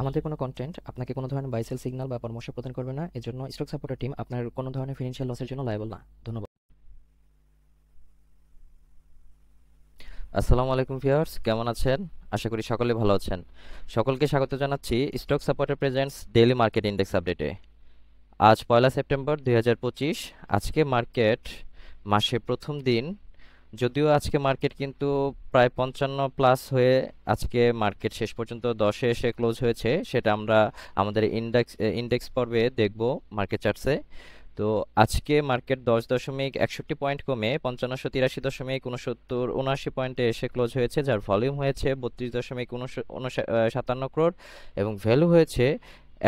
আমাদের কোনো কন্টেন্ট আপনাকে কোনো ধরনের বাই সেল সিগন্যাল বা পরামর্শ প্রদান করবে না। এজন্য স্টক সাপোর্টার টিম আপনার কোনো ধরনের ফিনান্সিয়াল লসের জন্য লায়াবল না। ধন্যবাদ। আসসালামু আলাইকুম ভিউয়ার্স, কেমন আছেন? আশা করি সকলে ভালো আছেন। সকলকে স্বাগত জানাচ্ছি stock supporter presents daily market index আপডেটে। আজ 1 সেপ্টেম্বর 2025। আজকে মার্কেট মাসের প্রথম দিন। যদিও আজকে মার্কেট কিন্তু প্রায় 55 প্লাস হয়ে আজকে মার্কেট শেষ পর্যন্ত 10-এ এসে ক্লোজ হয়েছে, সেটা আমরা আমাদের ইন্ডেক্স পর্বে দেখব মার্কেট চার্টসে। তো আজকে মার্কেট 10.61 পয়েন্ট কমে 5583.69 পয়েন্টে এসে ক্লোজ হয়েছে, যার ভলিউম হয়েছে 32.57 ক্রোড় এবং ভ্যালু হয়েছে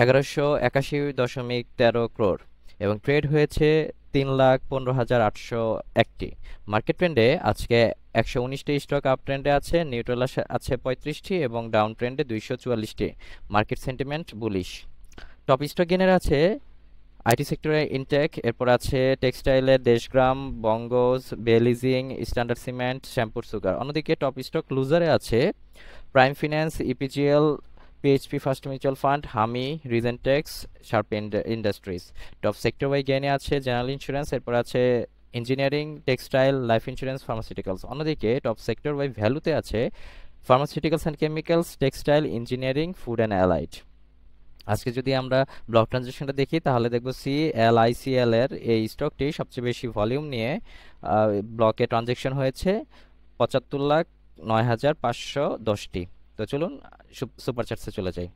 1181.13 ক্রোড় এবং ট্রেড হয়েছে 3,15,801টি। মার্কেট ট্রেন্ডে আজকে 119টি স্টক আপ ট্রেন্ডে আছে, নিউট্রাল আছে 35টি এবং ডাউন ট্রেন্ডে 244টি। Market sentiment bullish. Top stock gainer আছে আইটি সেক্টরে ইনটেক, এরপর আছে টেক্সটাইলের দেশগ্রাম, বঙ্গজ, বেলিজিং, স্ট্যান্ডার্ড সিমেন্ট, শ্যামপুর সুগার। অন্যদিকে টপ স্টক লুজারে আছে prime finance, EPGL, PHP first mutual fund, হামি, রিজেন্টেক্স, sharp industries. Top sector wise গেইনে আছে জেনারেল ইন্স্যুরেন্স, এরপর আছে engineering, textile, life insurance, pharmaceuticals. অন্যদিকে টপ সেক্টর ওয়াই ভ্যালুতে আছে pharmaceuticals and chemicals, textile, engineering, food and allied. আজকে যদি আমরা ব্লক ট্রানজাকশনটা দেখি তাহলে দেখব সিএলআইসিএল এর এই স্টকটি সবচেয়ে বেশি ভলিউম নিয়ে ব্লকে ট্রানজাকশন হয়েছে 75,09,510টি। তো চলুন সুপার চার্টসে চলে যাই।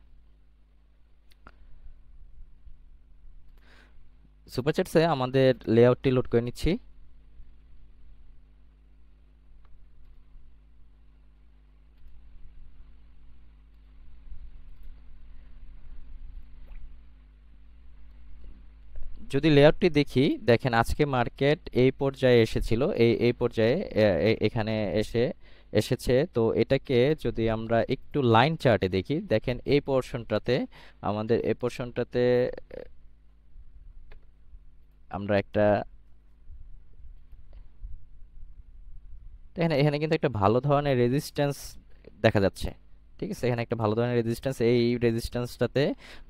সুপার চার্টসে আমাদের লেআউটটি লোড করে নিচ্ছি। যদি লেআউটটি দেখি, দেখেন আজকে মার্কেট এই পর্যায়ে এসেছিল, এই পর্যায়ে এখানে এসেছে। তো এটাকে যদি আমরা একটু লাইন চার্টে দেখি, দেখেন এই পোর্শনটাতে আমরা একটা এখানে এখানে কিন্তু একটা ভালো ধরনের রেজিস্ট্যান্স দেখা যাচ্ছে। ঠিক আছে, এখানে একটা ভালো ধরনের রেজিস্ট্যান্স, এই রেজিস্ট্যান্সটাতে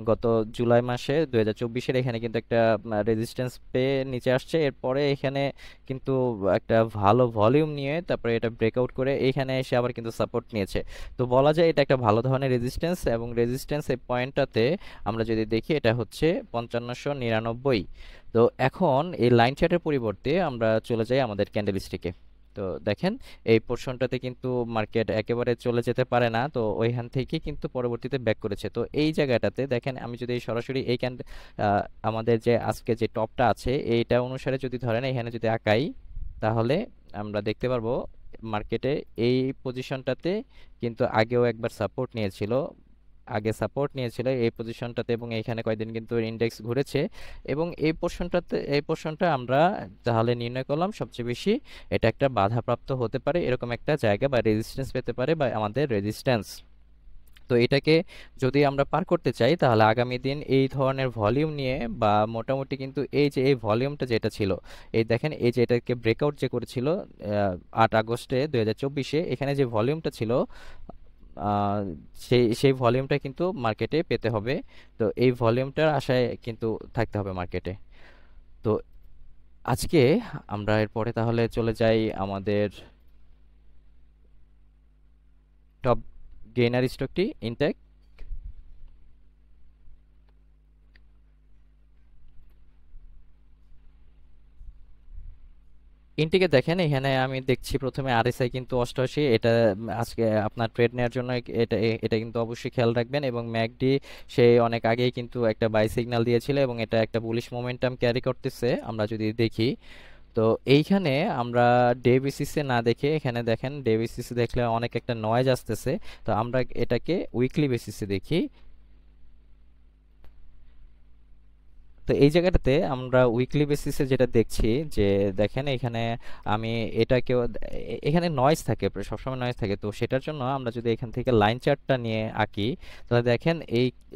গত জুলাই মাসে 2024-এর এখানে কিন্তু একটা রেজিস্ট্যান্স পেয়ে নিচে আসছে। এরপরে এখানে কিন্তু একটা ভালো ভলিউম নিয়ে তারপরে এটা ব্রেকআউট করে এইখানে এসে আবার কিন্তু সাপোর্ট নিয়েছে। তো বলা যায় এটা একটা ভালো ধরনের রেজিস্ট্যান্স এবং রেজিস্ট্যান্স এই পয়েন্টটাতে আমরা যদি দেখি এটা হচ্ছে 5599। তো এখন এই লাইন চার্টের পরিবর্তে আমরা চলে যাই আমাদের ক্যান্ডেলস্টিকে। তো দেখেন এই পোর্শনটাতে কিন্তু মার্কেট একেবারে চলে যেতে পারে না, তো ওইখান থেকে কিন্তু পরবর্তীতে ব্যাক করেছে। তো এই জায়গাটাতে দেখেন আমি যদি সরাসরি আমাদের যে আজকে যে টপটা আছে এইটা অনুসারে যদি ধরেন এখানে যদি আঁকাই, তাহলে আমরা দেখতে পারবো মার্কেটে এই পজিশনটাতে কিন্তু আগেও একবার সাপোর্ট নিয়েছিল এই পজিশনটাতে এবং এইখানে কয়েকদিন কিন্তু ইন্ডেক্স ঘুরেছে এবং এই পোর্শনটা আমরা তাহলে নির্ণয় করলাম সবচেয়ে বেশি এটা একটা বাধাপ্রাপ্ত হতে পারে, এরকম একটা জায়গা বা রেজিস্ট্যান্স পেতে পারে বা আমাদের রেজিস্ট্যান্স। তো এটাকে যদি আমরা পার করতে চাই তাহলে আগামী দিন এই ধরনের ভলিউম নিয়ে বা মোটামুটি কিন্তু এই যে এই ভলিউমটা যেটা ছিল, এই দেখেন এই যে এটাকে ব্রেকআউট যে করেছিল 8 আগস্টে 2024-এ, এখানে যে ভলিউমটা ছিল আহ, সেই ভলিউমটা কিন্তু মার্কেটে পেতে হবে। তো এই ভলিউমটার আশায় কিন্তু থাকতে হবে মার্কেটে। তো আজকে আমরা এরপরে তাহলে চলে যাই আমাদের টপ গেইনার স্টকটি ইনটেক। ইনটেকে দেখেন এখানে আমি দেখছি প্রথমে আরএসআই কিন্তু 88, এটা আজকে আপনার ট্রেড নেওয়ার জন্য এটা এটা কিন্তু অবশ্যই খেয়াল রাখবেন। এবং ম্যাকডি সে অনেক আগেই কিন্তু একটা বাই সিগন্যাল দিয়েছিল এবং এটা একটা বুলিশ মোমেন্টাম ক্যারি করতেছে আমরা যদি দেখি। তো এইখানে আমরা ডে বেসিসে না দেখে এখানে দেখেন ডে বেসিসে দেখলে অনেক একটা নয়েজ আসতেছে। তো আমরা এটাকে উইকলি বেসিসে দেখি। তো এই জায়গাটাতে আমরা উইকলি বেসিসে যেটা দেখছি যে দেখেন এখানে আমি এটাকেও এখানে নয়েজ থাকে, সবসময় নয়েজ থাকে। তো সেটার জন্য আমরা যদি এখান থেকে লাইন চার্টটা নিয়ে আঁকি, তাহলে দেখেন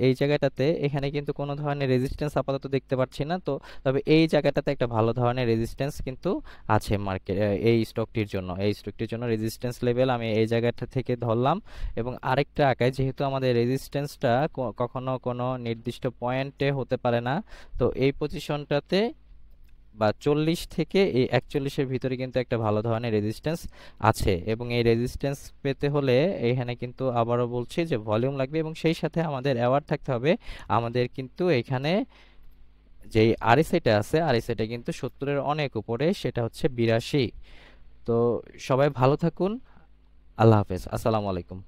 এই জায়গাটাতে এখানে কিন্তু কোনো ধরনের রেজিস্ট্যান্স আপাতত দেখতে পাচ্ছি না। তো তবে এই জায়গাটাতে একটা ভালো ধরনের রেজিস্ট্যান্স কিন্তু আছে মার্কেট, এই স্টকটির জন্য রেজিস্ট্যান্স লেভেল আমি এই জায়গাটা থেকে ধরলাম। এবং আরেকটা আঁকায়, যেহেতু আমাদের রেজিস্ট্যান্সটা কখনো কোনো নির্দিষ্ট পয়েন্টে হতে পারে না, তো এই পজিশনটাতে বা 40 থেকে এই 41-এর ভিতরে কিন্তু একটা ভালো ধরনের রেজিস্ট্যান্স আছে। এবং এই রেজিস্ট্যান্স পেতে হলে এখানে কিন্তু আবারও বলছি যে ভলিউম লাগবে, এবং সেই সাথে আমাদের অ্যাওয়ার থাকতে হবে আমাদের কিন্তু এখানে যেই আরএসআইটা আছে, আরএসআইটা কিন্তু 70-এর অনেক উপরে, সেটা হচ্ছে 82। তো সবাই ভালো থাকুন, আল্লাহ হাফেজ, আসসালামু আলাইকুম।